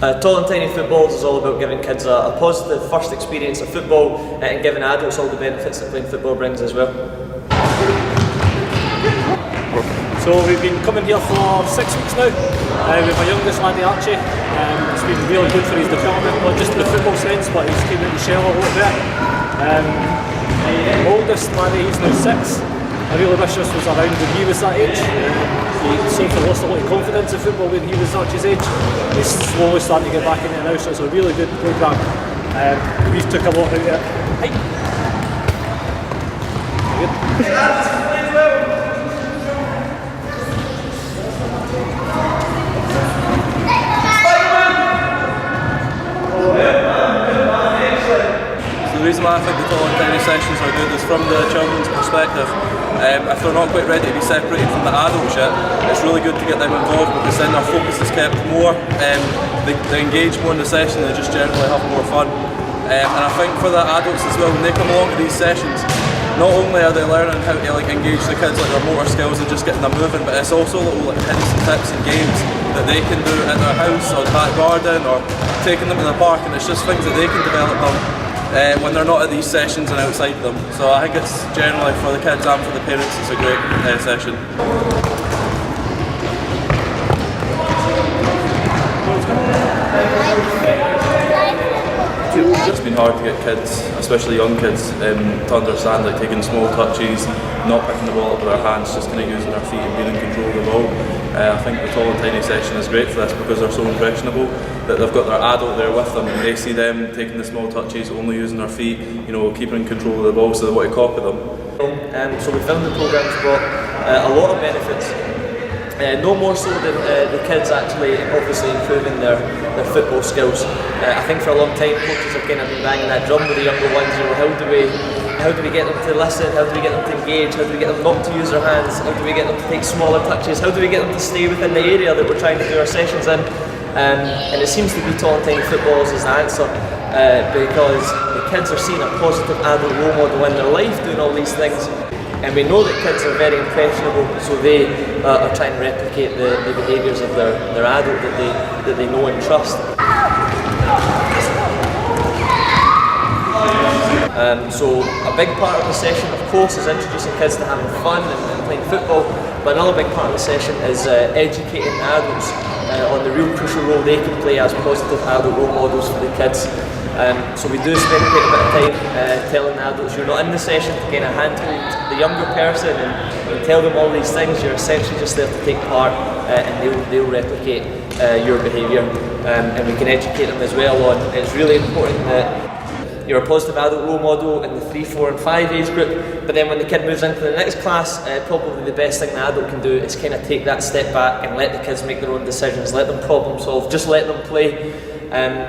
Tall and Tiny Footballs is all about giving kids a positive first experience of football and giving adults all the benefits that playing football brings as well. So we've been coming here for 6 weeks now with my youngest laddie Archie. It's been really good for his development, not just in the football sense, but he's came out the shell a little bit. My oldest laddie, he's now 6. I really wish this was around when he was that age. He seemed to lost a lot of confidence in football when he was Archie's age. He's slowly starting to get back into it now, so it's a really good programme. We've took a lot out of it. Hey. Good. The reason why I think the tall and tiny sessions are good is from the children's perspective. If they're not quite ready to be separated from the adults yet, it's really good to get them involved because then their focus is kept more, they engage more in the session, they just generally have more fun. And I think for the adults as well, when they come along to these sessions, not only are they learning how to engage the kids, their motor skills and just getting them moving, but it's also little hints and tips and games that they can do in their house or the back garden or taking them to the park, and it's just things that they can develop them when they're not at these sessions and outside them. So I think it's generally for the kids and for the parents, it's a great session. It's been hard to get kids, especially young kids, to understand taking small touches, not picking the ball up with their hands, just kind of using their feet and being in control of the ball. I think the tall and tiny session is great for this because they're so impressionable that they've got their adult there with them and they see them taking the small touches, only using their feet, keeping control of the ball, so they want to copy them. So we found the programme's got a lot of benefits. No more so than the kids actually obviously improving their football skills. I think for a long time coaches have kind of been banging that drum with the younger ones, how do we get them to listen, how do we get them to engage, how do we get them not to use their hands, how do we get them to take smaller touches, how do we get them to stay within the area that we're trying to do our sessions in. And it seems to be Tall and Tiny Footballs is the answer because the kids are seeing a positive adult role model in their life doing all these things. And we know that kids are very impressionable, so they are trying to replicate the behaviours of their adult that they know and trust. So a big part of the session, of course, is introducing kids to having fun and playing football, but another big part of the session is educating adults on the real crucial role they can play as positive adult role models for the kids. So we do spend quite a bit of time telling the adults you're not in the session to kind of handhold the younger person and tell them all these things. You're essentially just there to take part and they'll replicate your behaviour, and we can educate them as well on it's really important that you're a positive adult role model in the 3, 4 and 5 age group, but then when the kid moves into the next class, probably the best thing the adult can do is kind of take that step back and let the kids make their own decisions, let them problem solve, just let them play.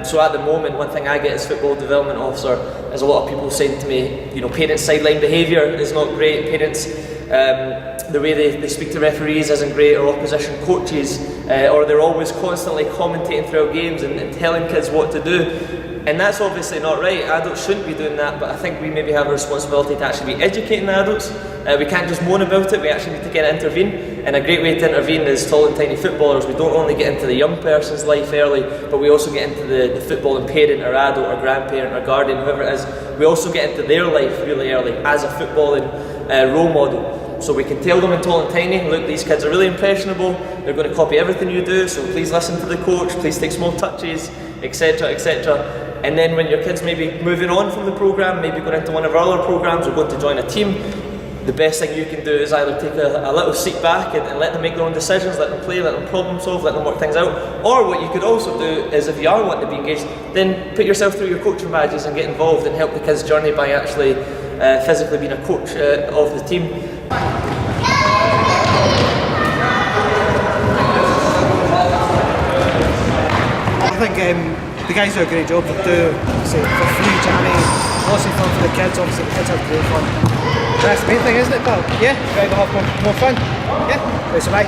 So at the moment, one thing I get as football development officer is a lot of people saying to me, parents' sideline behaviour is not great, parents, the way they speak to referees isn't great, or opposition coaches, or they're always constantly commentating throughout games and telling kids what to do. And that's obviously not right. Adults shouldn't be doing that, but I think we maybe have a responsibility to actually be educating the adults. We can't just moan about it, we actually need to get intervene. And a great way to intervene is Tall and Tiny Footballers. We don't only get into the young person's life early, but we also get into the footballing parent or adult or grandparent or guardian, whoever it is. We also get into their life really early as a footballing role model. So we can tell them in Tall and Tiny, look, these kids are really impressionable, they're going to copy everything you do, so please listen to the coach, please take small touches, etc, etc. And then when your kids may be moving on from the programme, maybe going into one of our other programmes or going to join a team, the best thing you can do is either take a little seat back and let them make their own decisions, let them play, let them problem solve, let them work things out. Or what you could also do is, if you are wanting to be engaged, then put yourself through your coaching badges and get involved and help the kids' journey by actually physically being a coach of the team. I think the guys do a great job. They do for free jamming, lots of fun for the kids. Obviously the kids have great fun. That's the main thing, isn't it, pal? Yeah, ready to have more fun. Yeah, that's right.